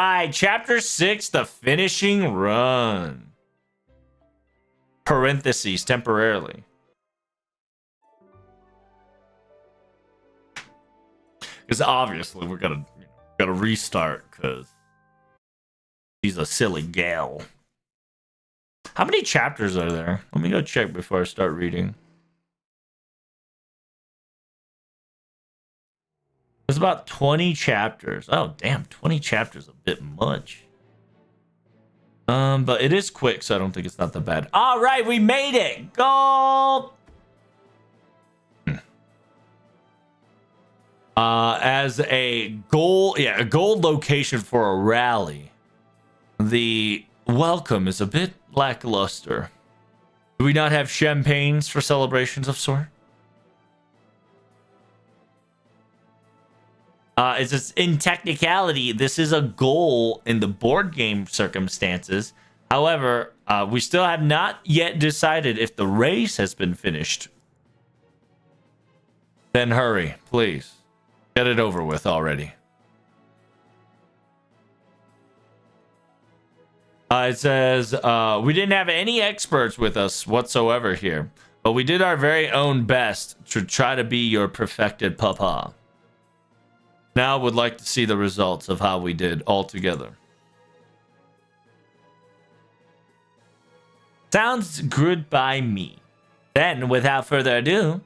right, chapter 6, the finishing run. Parentheses, temporarily. Because obviously we're gonna restart because she's a silly gal. How many chapters are there? Let me go check before I start reading. There's about 20 chapters. Oh, damn, 20 chapters, a bit much. But it is quick, so I don't think it's not that bad. All right, we made it. Gold. As a goal, a gold location for a rally. The welcome is a bit lackluster. Do we not have champagnes for celebrations of sort? It's just, in technicality, this is a goal in the board game circumstances. However, we still have not yet decided if the race has been finished. Then hurry, please. Get it over with already. It says, we didn't have any experts with us whatsoever here, but we did our very own best to try to be your perfected papa. Now would like to see the results of how we did all together. Sounds good by me. Then, without further ado,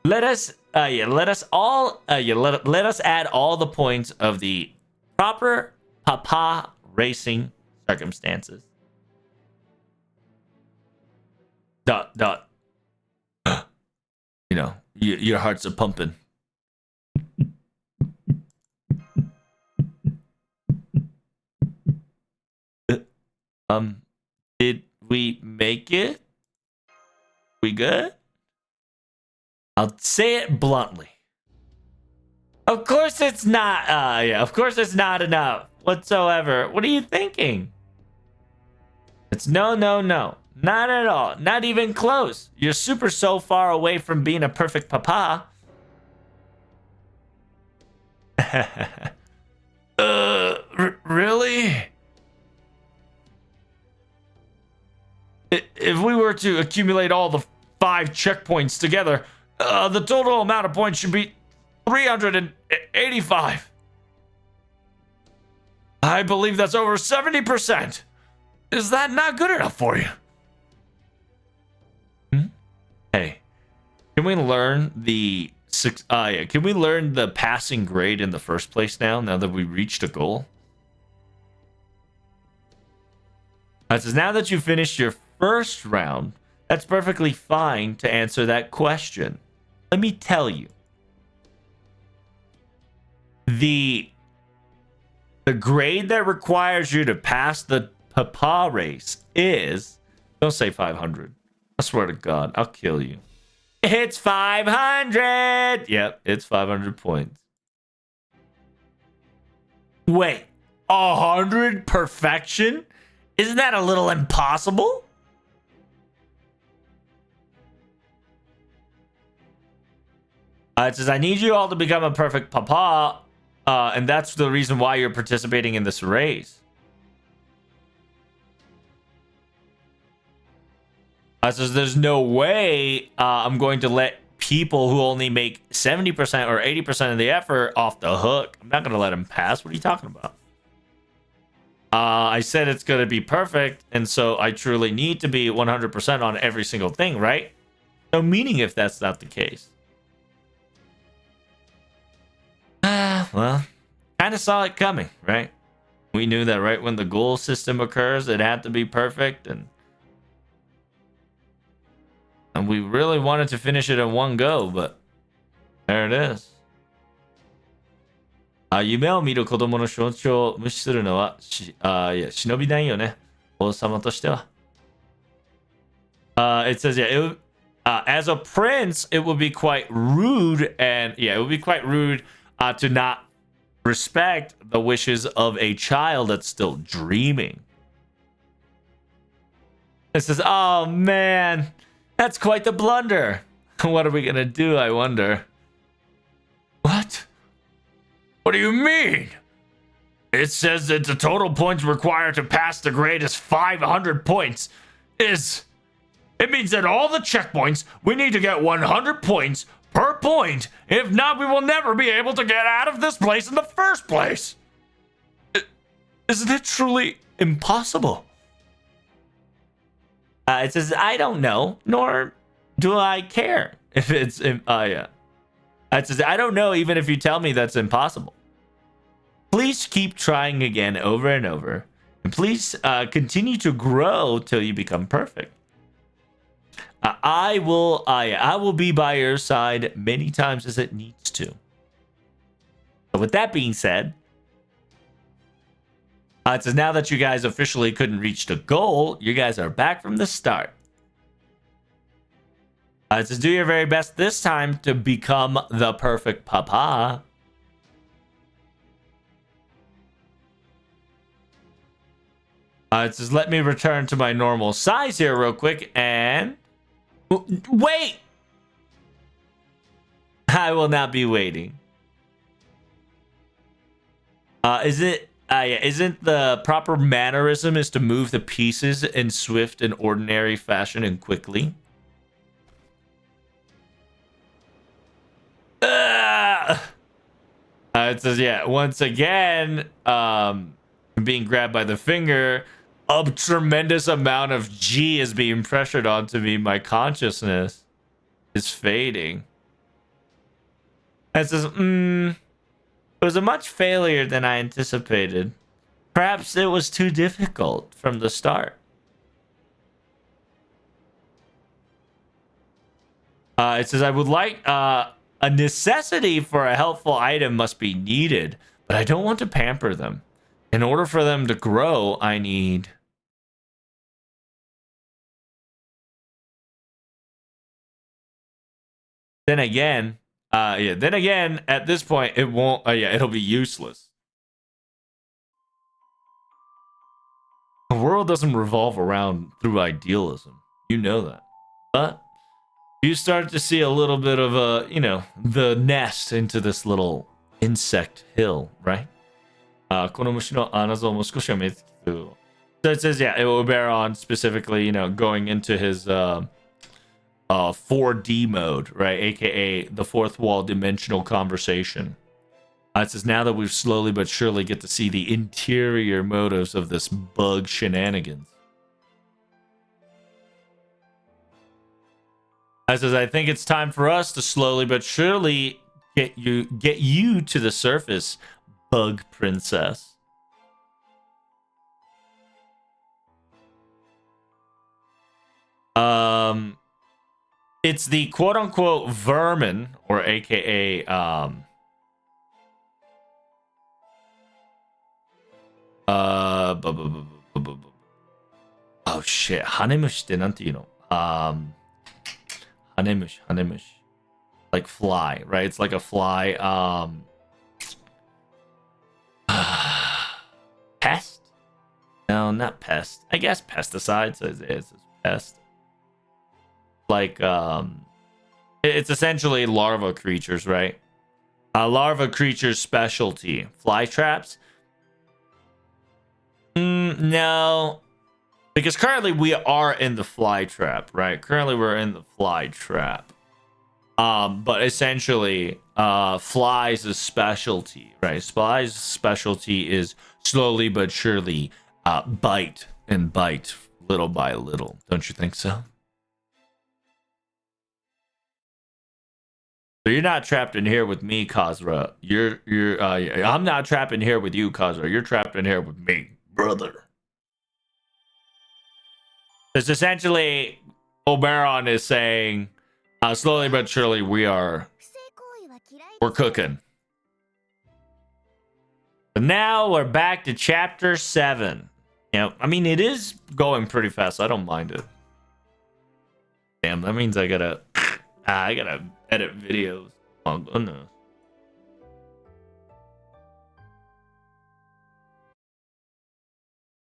let us add all the points of the proper papa racing circumstances. Dot. You know, your hearts are pumping. Did we make it? We good? I'll say it bluntly. Of course it's not, of course it's not enough whatsoever. What are you thinking? It's no. Not at all. Not even close. You're so far away from being a perfect papa. Really? If we were to accumulate all the 5 checkpoints together, the total amount of points should be 385. I believe that's over 70%. Is that not good enough for you? Hey, can we learn the can we learn the passing grade in the first place now that we reached a goal? It says, now that you finished your first round, that's perfectly fine to answer that question. Let me tell you. The grade that requires you to pass the papa race is, don't say 500. I swear to God, I'll kill you. It's 500. Yep, it's 500 points. Wait, 100 perfection? Isn't that a little impossible? It says, I need you all to become a perfect papa, and that's the reason why you're participating in this race. It says, there's no way I'm going to let people who only make 70% or 80% of the effort off the hook. I'm not going to let them pass. What are you talking about? I said it's going to be perfect, and so I truly need to be 100% on every single thing, right? No meaning if that's not the case. Well, kind of saw it coming, right? We knew that right when the goal system occurs, it had to be perfect, and we really wanted to finish it in one go, but there it is. 夢を見る子供の象徴を無視するのは、忍びないよね。王様としては。It says, as a prince, it would be quite rude, and it would be quite rude to not respect the wishes of a child that's still dreaming. It says, oh man, that's quite the blunder. What are we gonna do, I wonder? What? What do you mean? It says that the total points required to pass the grade is 500 points. It means that all the checkpoints, we need to get 100 points per point. If not, we will never be able to get out of this place in the first place. Isn't it truly impossible? It says, I don't know, nor do I care if it's, yeah. It says, I don't know even if you tell me that's impossible. Please keep trying again over and over. And please continue to grow till you become perfect. I will be by your side many times as it needs to. So with that being said, it says now that you guys officially couldn't reach the goal, you guys are back from the start. It says do your very best this time to become the perfect papa. It says let me return to my normal size here real quick and... Wait! I will not be waiting. Isn't the proper mannerism is to move the pieces in swift and ordinary fashion and quickly? It says, yeah, once again, being grabbed by the finger, a tremendous amount of G is being pressured onto me. My consciousness is fading. It says, it was a much failure than I anticipated. Perhaps it was too difficult from the start. It says, I would like, a necessity for a helpful item must be needed, but I don't want to pamper them. In order for them to grow, I need... Then again, at this point, it won't, it'll be useless. The world doesn't revolve around through idealism. You know that. But you start to see a little bit of the nest into this little insect hill, right? So it says, yeah, it will bear on specifically, going into his 4D mode, right? AKA the fourth wall dimensional conversation. It says now that we've slowly but surely get to see the interior motives of this bug shenanigans. It says I think it's time for us to slowly but surely get you to the surface, bug princess. It's the quote-unquote vermin, or AKA, oh shit, hanemushi ってなんていうの? Hanemushi. Like fly, right? It's like a fly, pest? No, not pest. I guess pesticides is pest. Like, it's essentially larva creatures, right? Larva creatures specialty. Fly traps? No. Because currently we are in the fly trap, right? Currently we're in the fly trap. But essentially, flies' specialty, right? Flies' specialty is slowly but surely bite and bite little by little. Don't you think so? So you're not trapped in here with me, Kazura. I'm not trapped in here with you, Kazura. You're trapped in here with me, brother. It's essentially Oberon is saying, slowly but surely we're cooking. But now we're back to chapter 7. I mean, it is going pretty fast. I don't mind it. Damn, that means I gotta edit videos. Oh goodness.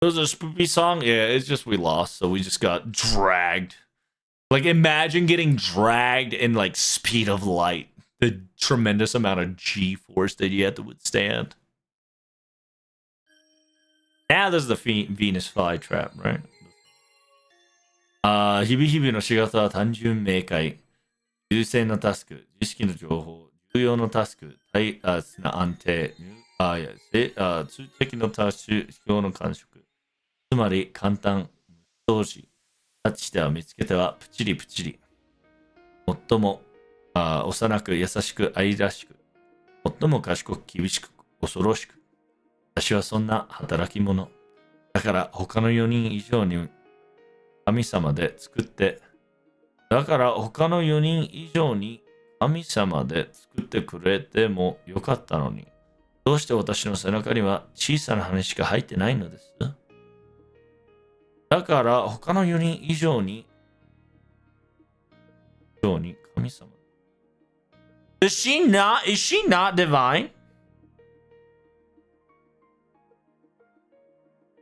It was a spoopy song? Yeah, it's just we lost, so we just got dragged. Like, imagine getting dragged in, like, speed of light. The tremendous amount of G-force that you have to withstand. Now this is the Venus flytrap, right? 日々日々の仕事は単純明快。優先のタスク、知識の情報、重要のタスク、大切な安定、通知のタスク、指標の感触。つまり簡単、無視、タッチしては見つけてはプチリプチリ。最も幼く優しく愛らしく、最も賢く厳しく恐ろしく。私はそんな働き者。だから他の4人以上に神様で作って、神様で作ってくれてもよかったのに、どうして私の背中には小さな羽しか入ってないのです？だから他の4人以上に神様。Is she not divine?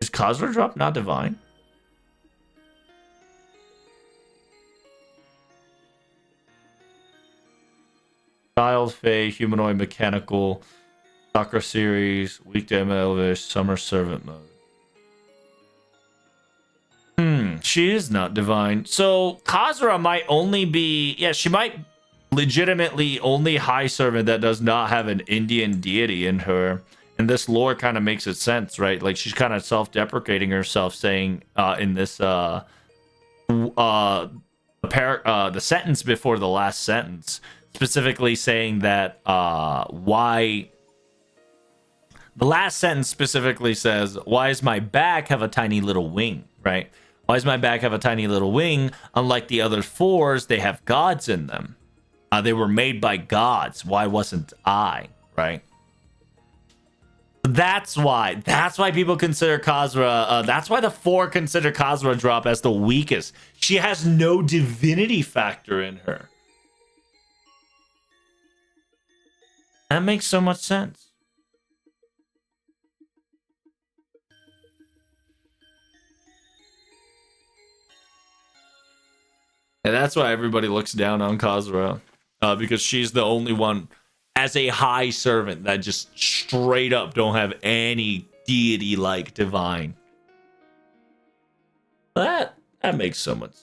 Is Kazura drop not divine? Child, Fae, Humanoid, Mechanical, Soccer Series, Weekday Elvish, Summer Servant Mode. She is not divine. So Kazura might only be, she might legitimately only high servant that does not have an Indian deity in her. And this lore kind of makes it sense, right? Like she's kind of self-deprecating herself, saying in this the sentence before the last sentence, specifically saying that why the last sentence specifically says, why does my back have a tiny little wing, right? Why does my back have a tiny little wing? Unlike the other fours, they have gods in them. They were made by gods. Why wasn't I, right? That's why people consider Kazura, that's why the 4 consider Kazura drop as the weakest. She has no divinity factor in her. That makes so much sense. And that's why everybody looks down on Kazura, because she's the only one as a high servant that just straight up don't have any deity like divine. That makes so much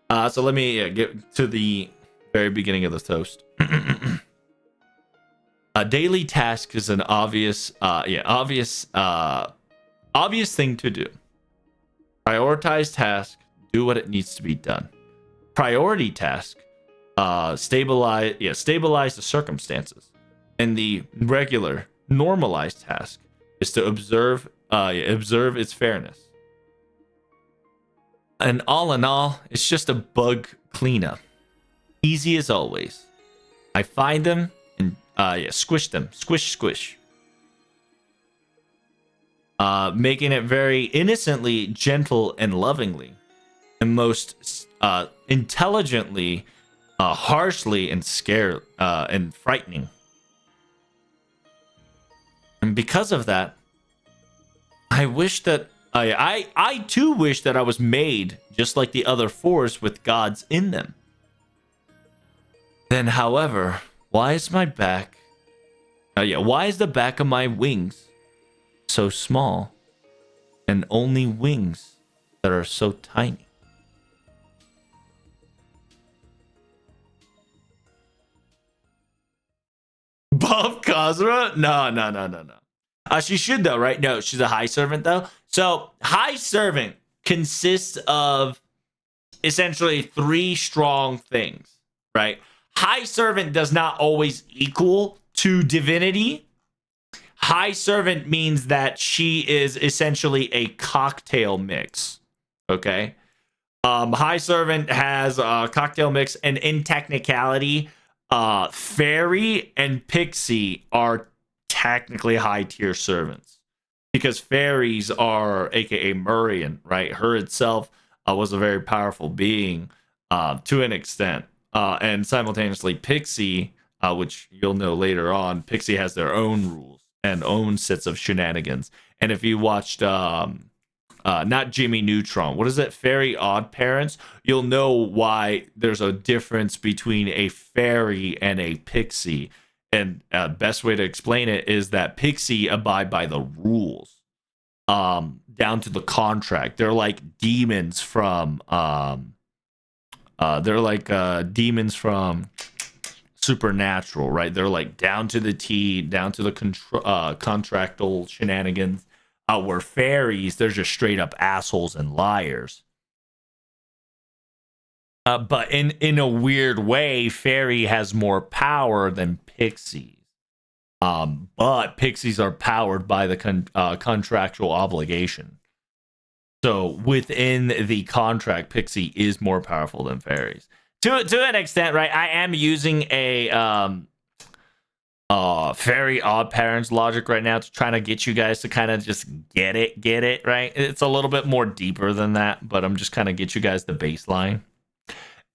sense. So let me get to the very beginning of the toast. A daily task is an obvious thing to do. Prioritize task, do what it needs to be done. Priority task, stabilize the circumstances. And the regular, normalized task is to observe its fairness. And all in all, it's just a bug cleanup. Easy as always. I find them and squish them. Squish. Making it very innocently, gentle, and lovingly. And most intelligently, harshly, and scary and frightening. And because of that, I wish that I too wish that I was made just like the other 4s with gods in them. Then, however, why is the back of my wings so small, and only wings that are so tiny? Buff Kazura? No. She should though, right? No, she's a high servant though. So high servant consists of essentially 3 strong things, right? High servant does not always equal to divinity. High servant means that she is essentially a cocktail mix. Okay. High servant has a cocktail mix, and in technicality, fairy and pixie are technically high tier servants, because fairies are aka Murian, right? Her itself was a very powerful being to an extent, and simultaneously Pixie, which you'll know later on, Pixie has their own rules and own sets of shenanigans. And if you watched not Jimmy Neutron, what is it, Fairy Odd Parents, you'll know why there's a difference between a fairy and a pixie. and best way to explain it is that Pixie abide by the rules, down to the contract. They're like demons from demons from Supernatural, right? They're like down to the T, down to the contractual shenanigans. Where fairies, they're just straight up assholes and liars. But in a weird way, fairy has more power than pixies. But pixies are powered by the contractual obligation. So within the contract, pixie is more powerful than fairies to an extent, right? I am using a very odd parents logic right now to try to get you guys to kind of just get it right. It's a little bit more deeper than that, but I'm just kind of get you guys the baseline.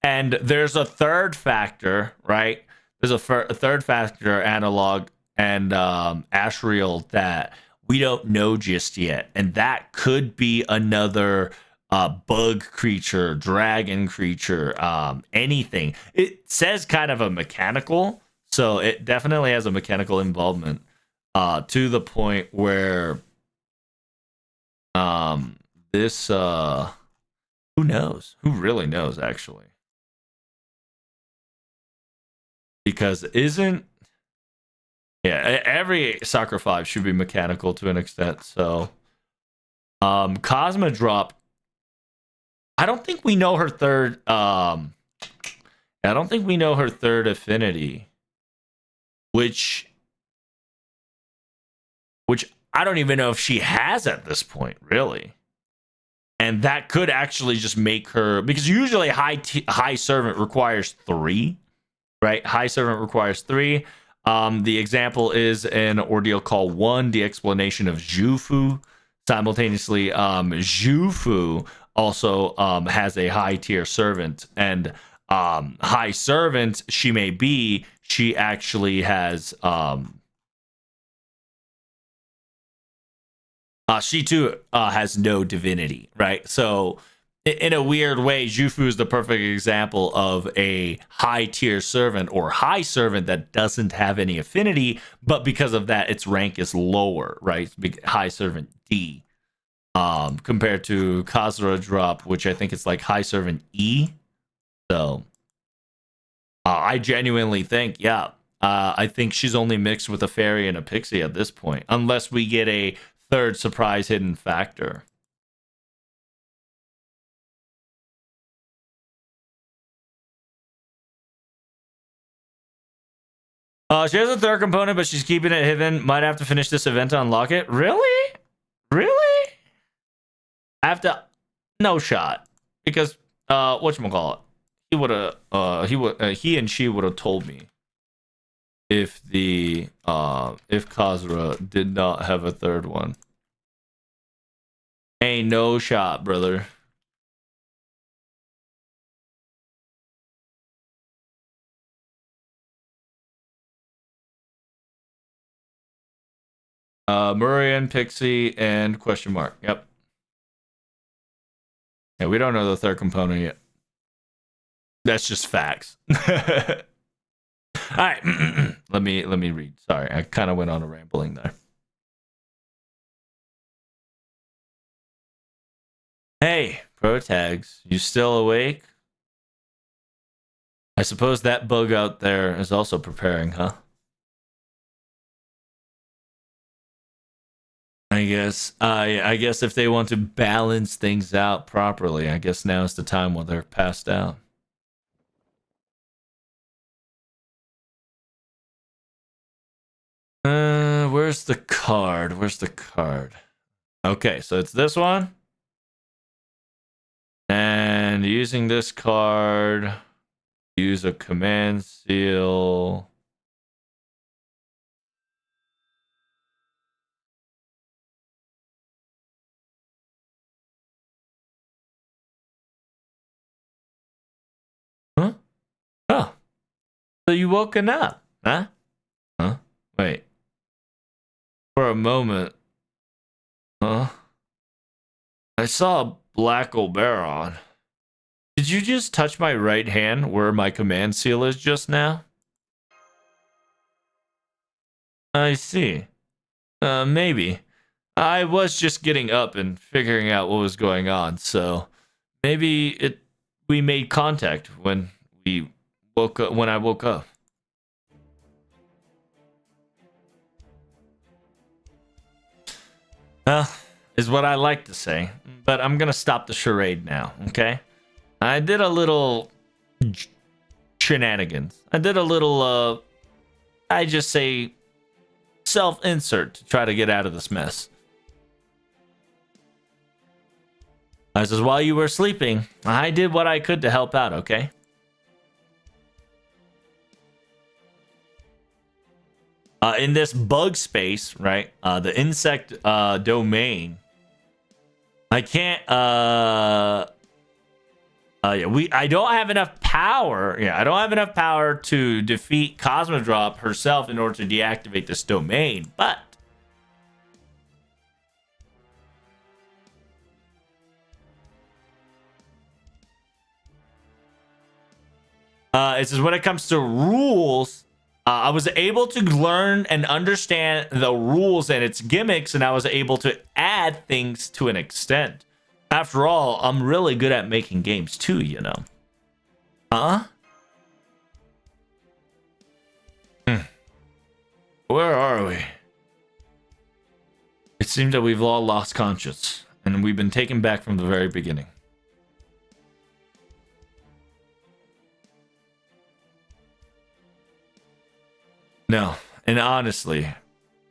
And there's a third factor, right? There's a third factor analog and Ashriel that we don't know just yet, and that could be another bug creature, dragon creature, anything. It says kind of a mechanical, so it definitely has a mechanical involvement, to the point where this who knows? Who really knows, actually? Because every Soccer 5 should be mechanical to an extent. So Cosmodrop, I don't think we know her third I don't think we know her third affinity, which I don't even know if she has at this point, really. And that could actually just make her, because usually high servant requires 3, right? High servant requires 3. The example is an ordeal call 1, the explanation of Jufu. Simultaneously, Jufu also has a high tier servant, and high servant she may be, she actually has she too has no divinity, right? So in a weird way, Jufu is the perfect example of a high tier servant or high servant that doesn't have any affinity, but because of that, its rank is lower, right? High servant D, compared to Kazura drop, which I think it's like high servant E. So I genuinely think, I think she's only mixed with a fairy and a pixie at this point, unless we get a third surprise hidden factor. She has a third component, but she's keeping it hidden. Might have to finish this event to unlock it. Really? Really? I have to. No shot. Because whatchamacallit? He would have he and she would have told me if if Kazura did not have a third one. Ain't no shot, brother. Murian, Pixie, and question mark. Yep. Yeah, we don't know the third component yet. That's just facts. All right. let me read. Sorry, I kind of went on a rambling there. Hey, Protags, you still awake? I suppose that bug out there is also preparing, huh? I guess if they want to balance things out properly, I guess now is the time while they're passed out. Where's the card? Where's the card? Okay, so it's this one. And using this card, use a command seal. Huh? Oh. So you woken up, huh? Huh? Wait. For a moment. Huh? I saw a black Oberon. Did you just touch my right hand where my command seal is just now? I see. Maybe. I was just getting up and figuring out what was going on, so maybe we made contact when I woke up. Well, is what I like to say, but I'm gonna stop the charade now, okay? I did a little shenanigans. I did a little, I just say self-insert to try to get out of this mess. This is while you were sleeping. I did what I could to help out, okay? In this bug space, right? The insect domain. I can't. I don't have enough power. Yeah, I don't have enough power to defeat Cosmodrop herself in order to deactivate this domain. But it says when it comes to rules. I was able to learn and understand the rules and its gimmicks, and I was able to add things to an extent. After all, I'm really good at making games too, you know. Huh? Where are we? It seems that we've all lost conscience, and we've been taken back from the very beginning. No, and honestly,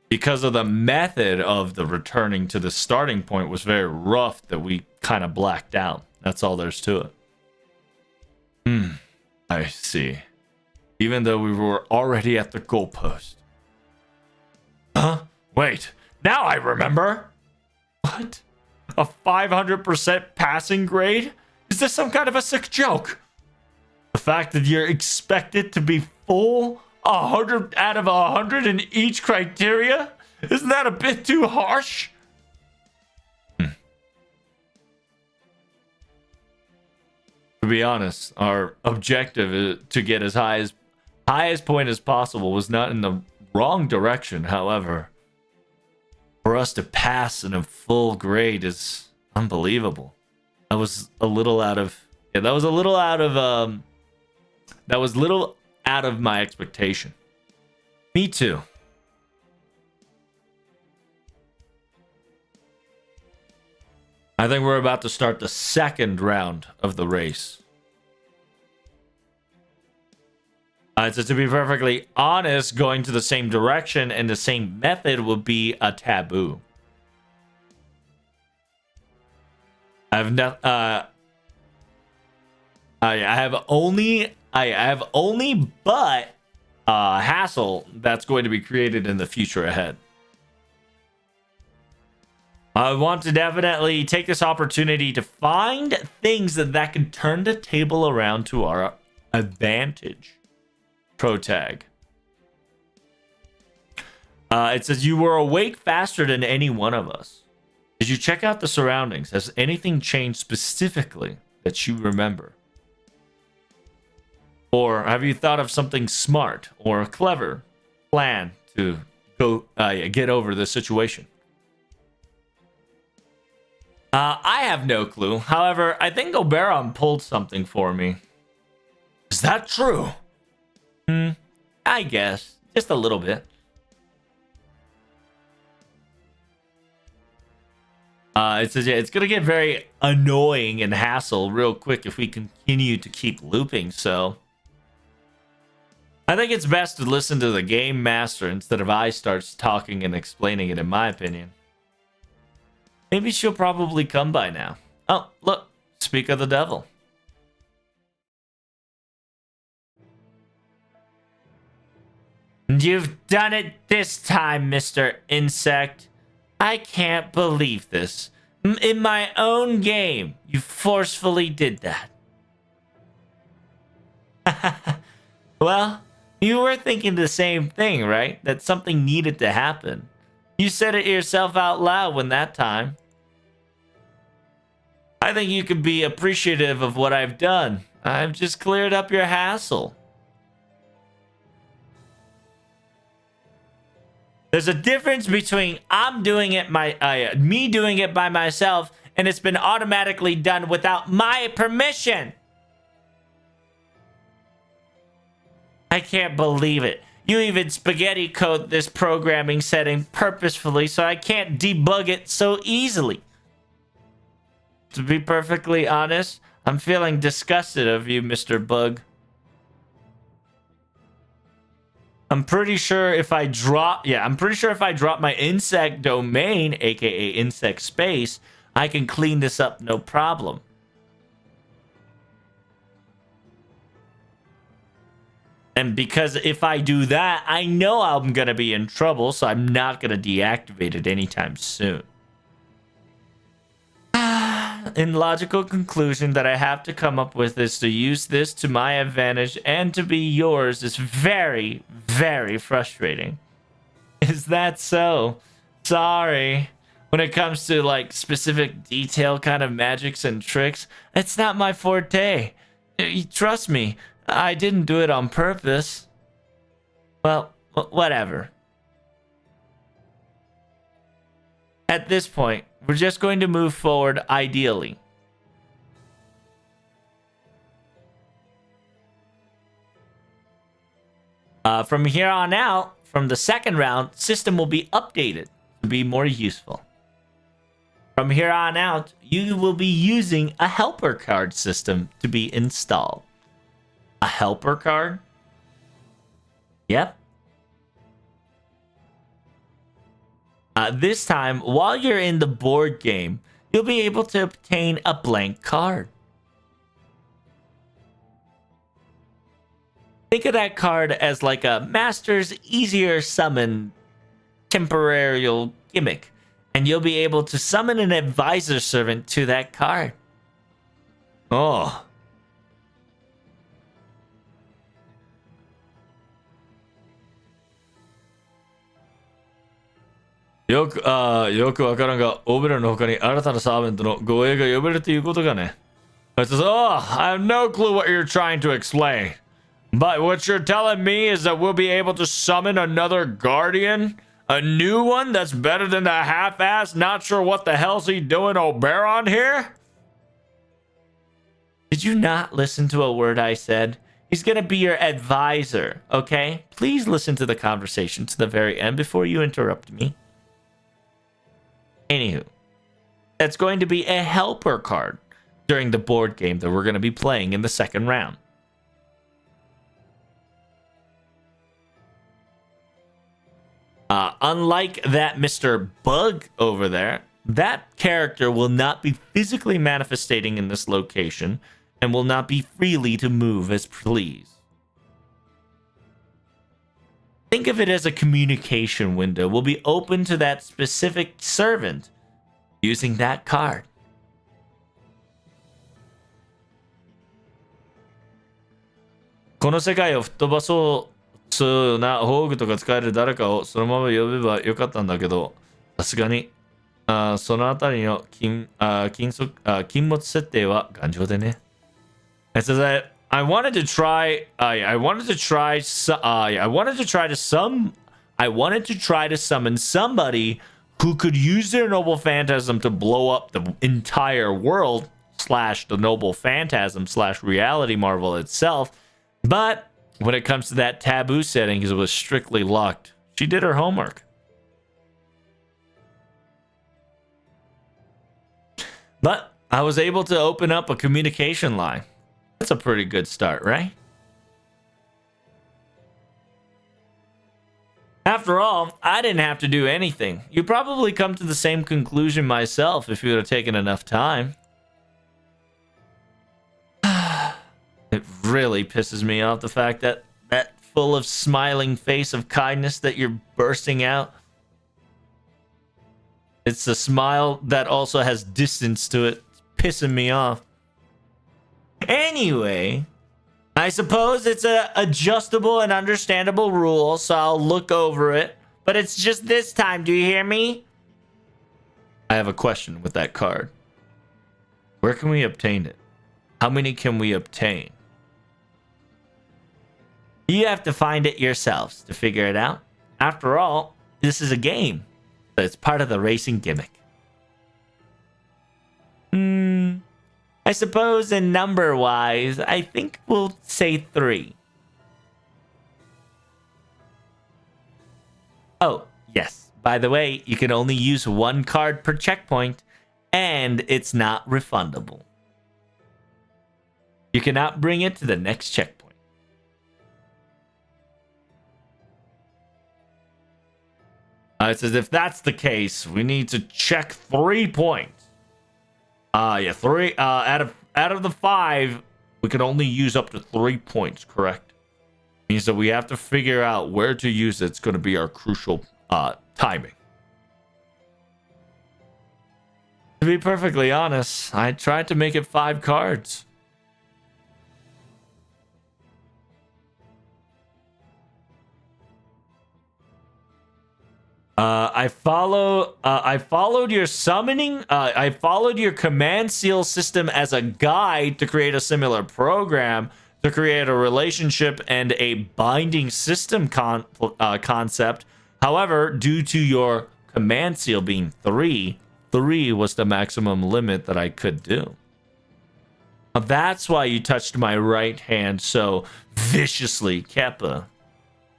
because of the method of the returning to the starting point was very rough that we kind of blacked out. That's all there's to it. I see. Even though we were already at the goalpost. Huh? Wait, now I remember. What? A 500% passing grade? Is this some kind of a sick joke? The fact that you're expected to be full 100 out of 100 in each criteria? Isn't that a bit too harsh? To be honest, our objective is to get as highest point as possible was not in the wrong direction. However, for us to pass in a full grade is unbelievable. That was a little out of out of my expectation. Me too. I think we're about to start the second round of the race. So to be perfectly honest, going to the same direction and the same method would be a taboo. I have only but hassle that's going to be created in the future ahead. I want to definitely take this opportunity to find things that can turn the table around to our advantage. Protag. It says you were awake faster than any one of us. Did you check out the surroundings? Has anything changed specifically that you remember? Or have you thought of something smart or clever plan to go get over this situation? I have no clue. However, I think Oberon pulled something for me. Is that true? I guess. Just a little bit. It says, yeah, it's going to get very annoying and hassle real quick if we continue to keep looping, so I think it's best to listen to the game master instead of I starts talking and explaining it, in my opinion. Maybe she'll probably come by now. Oh, look. Speak of the devil. You've done it this time, Mr. Insect. I can't believe this. In my own game, you forcefully did that. Well, you were thinking the same thing, right? That something needed to happen. You said it yourself out loud when that time. I think you could be appreciative of what I've done. I've just cleared up your hassle. There's a difference between me doing it by myself, and it's been automatically done without my permission. I can't believe it. You even spaghetti code this programming setting purposefully so I can't debug it so easily. To be perfectly honest, I'm feeling disgusted of you, Mr. Bug. I'm pretty sure if I drop my insect domain, aka insect space, I can clean this up no problem. And because if I do that, I know I'm going to be in trouble, so I'm not going to deactivate it anytime soon. In logical conclusion that I have to come up with is to use this to my advantage and to be yours is very, very frustrating. Is that so? Sorry. When it comes to like specific detail kind of magics and tricks, it's not my forte. Trust me. I didn't do it on purpose. Well, whatever. At this point, we're just going to move forward ideally. From here on out, from the second round, system will be updated to be more useful. From here on out, you will be using a helper card system to be installed. A helper card? Yep. This time, while you're in the board game, you'll be able to obtain a blank card. Think of that card as like a Master's Easier Summon temporary gimmick, and you'll be able to summon an advisor servant to that card. Oh. Yoくわからんが、オベラの他に新たなサーベントの護衛が呼べるということかね。I says, I have no clue what you're trying to explain. But what you're telling me is that we'll be able to summon another guardian? A new one that's better than the half-ass, not sure what the hell's he doing Oberon here? Did you not listen to a word I said? He's gonna be your advisor, okay? Please listen to the conversation to the very end before you interrupt me. Anywho, that's going to be a helper card during the board game that we're going to be playing in the second round. Unlike that Mr. Bug over there, that character will not be physically manifesting in this location and will not be freely to move as please. Think of it as a communication window will be open to that specific servant using that card. This この世界を吹っ飛ばそうな宝具とか使える誰かをそのまま呼べばよかったんだけど、さすがにそのあたりの禁物設定は頑丈でね。It says that I wanted to try to summon somebody who could use their noble phantasm to blow up the entire world / the noble phantasm / reality marvel itself, but when it comes to that taboo setting, it was strictly locked. She did her homework. But I was able to open up a communication line. That's a pretty good start, right? After all, I didn't have to do anything. You'd probably come to the same conclusion myself if you would have taken enough time. It really pisses me off the fact that that full of smiling face of kindness that you're bursting out. It's a smile that also has distance to it. It's pissing me off. Anyway, I suppose it's a adjustable and understandable rule, so I'll look over it. But it's just this time, do you hear me? I have a question with that card. Where can we obtain it? How many can we obtain? You have to find it yourselves to figure it out. After all, this is a game. So it's part of the racing gimmick. I suppose in number-wise, I think we'll say 3. Oh, yes. By the way, you can only use 1 card per checkpoint, and it's not refundable. You cannot bring it to the next checkpoint. It says if that's the case, we need to check 3 points. Yeah, 3 out of the 5, we can only use up to 3 points, correct? Means that we have to figure out where to use it. It's going to be our crucial timing. To be perfectly honest, I tried to make it 5 cards. I followed your summoning. I followed your command seal system as a guide to create a similar program to create a relationship and a binding system concept. However, due to your command seal being 3 was the maximum limit that I could do. That's why you touched my right hand so viciously, Kappa.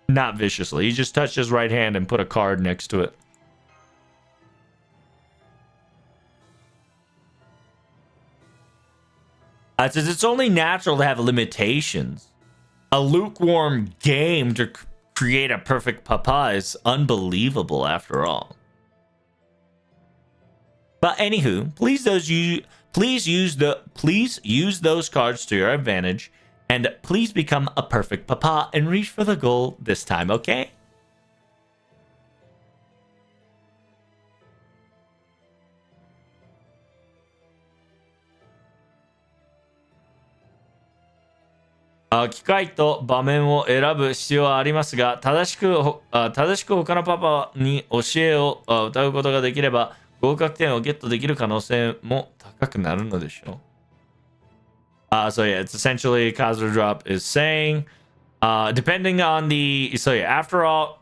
Not viciously. He just touched his right hand and put a card next to it. It says it's only natural to have limitations. A lukewarm game to create a perfect papa is unbelievable after all. But anywho, please use those cards to your advantage. And please become a perfect papa and reach for the goal this time, okay?機械と場面を選ぶ必要はありますが、正しく他のパパに教えを歌うことができれば、合格点をゲットできる可能性も高くなるのでしょう。So yeah, it's essentially Kazura Drop is saying, depending on the, so yeah, after all,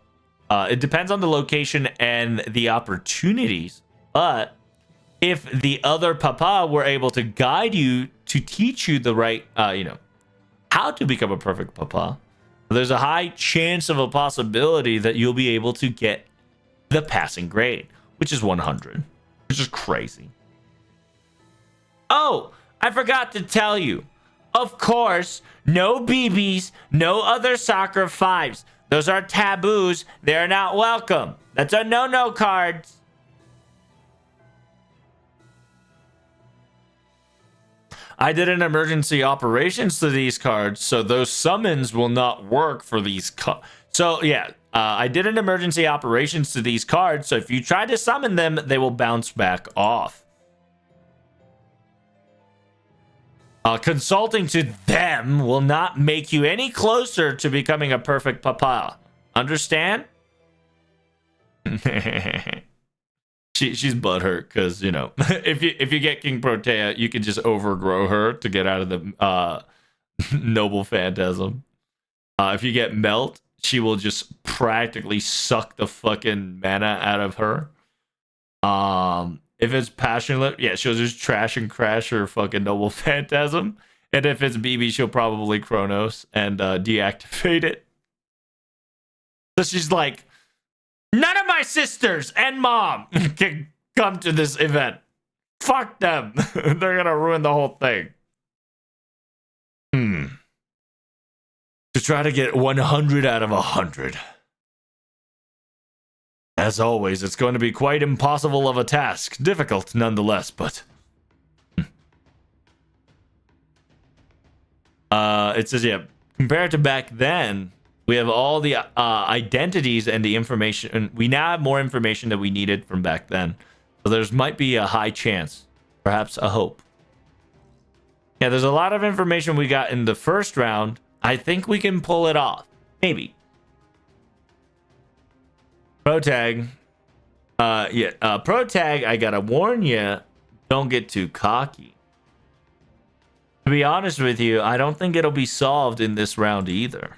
it depends on the location and the opportunities. But if the other papa were able to guide you to teach you the right, how to become a perfect papa, there's a high chance of a possibility that you'll be able to get the passing grade, which is 100, which is crazy. Oh, I forgot to tell you. Of course, no BBs, no other soccer 5s. Those are taboos. They're not welcome. That's a no-no cards. I did an emergency operations to these cards, so those summons will not work for these cards. So, yeah, I did an emergency operations to these cards, so if you try to summon them, they will bounce back off. Consulting to them will not make you any closer to becoming a perfect papa. Understand? She's butthurt because, if you get King Protea, you can just overgrow her to get out of the noble phantasm. If you get Melt, she will just practically suck the fucking mana out of her. If it's Passionate, yeah, she'll just trash and crash her fucking Noble Phantasm. And if it's BB, she'll probably Chronos and deactivate it. So she's like, none of my sisters and mom can come to this event. Fuck them. They're gonna ruin the whole thing. To try to get 100 out of 100. As always, it's going to be quite impossible of a task. Difficult, nonetheless, but... it says, yeah, compared to back then, we have all the identities and the information. And we now have more information than we needed from back then. So there's might be a high chance. Perhaps a hope. Yeah, there's a lot of information we got in the first round. I think we can pull it off. Maybe. Pro tag. Pro tag, I gotta warn you, don't get too cocky. To be honest with you, I don't think it'll be solved in this round either.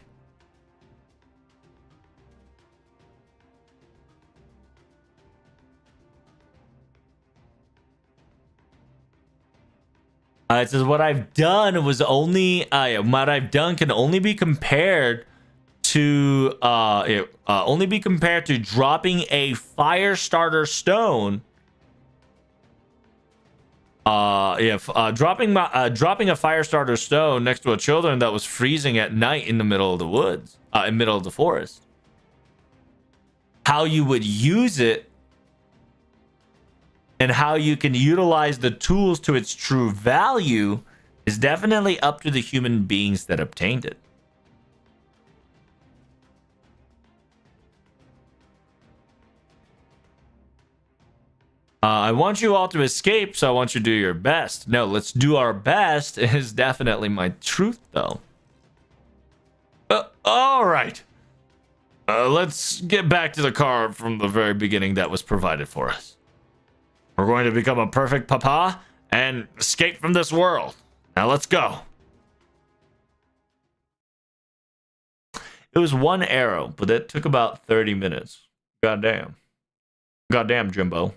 It says what I've done was only what I've done can only be compared to dropping a fire starter stone. Dropping a fire starter stone next to a children that was freezing at night in the middle of the woods, in middle of the forest. How you would use it and how you can utilize the tools to its true value is definitely up to the human beings that obtained it. I want you all to escape, so I want you to do your best. No, let's do our best is definitely my truth, though. All right. Let's get back to the car from the very beginning that was provided for us. We're going to become a perfect papa and escape from this world. Now let's go. It was one arrow, but it took about 30 minutes. Goddamn. Goddamn, Jimbo.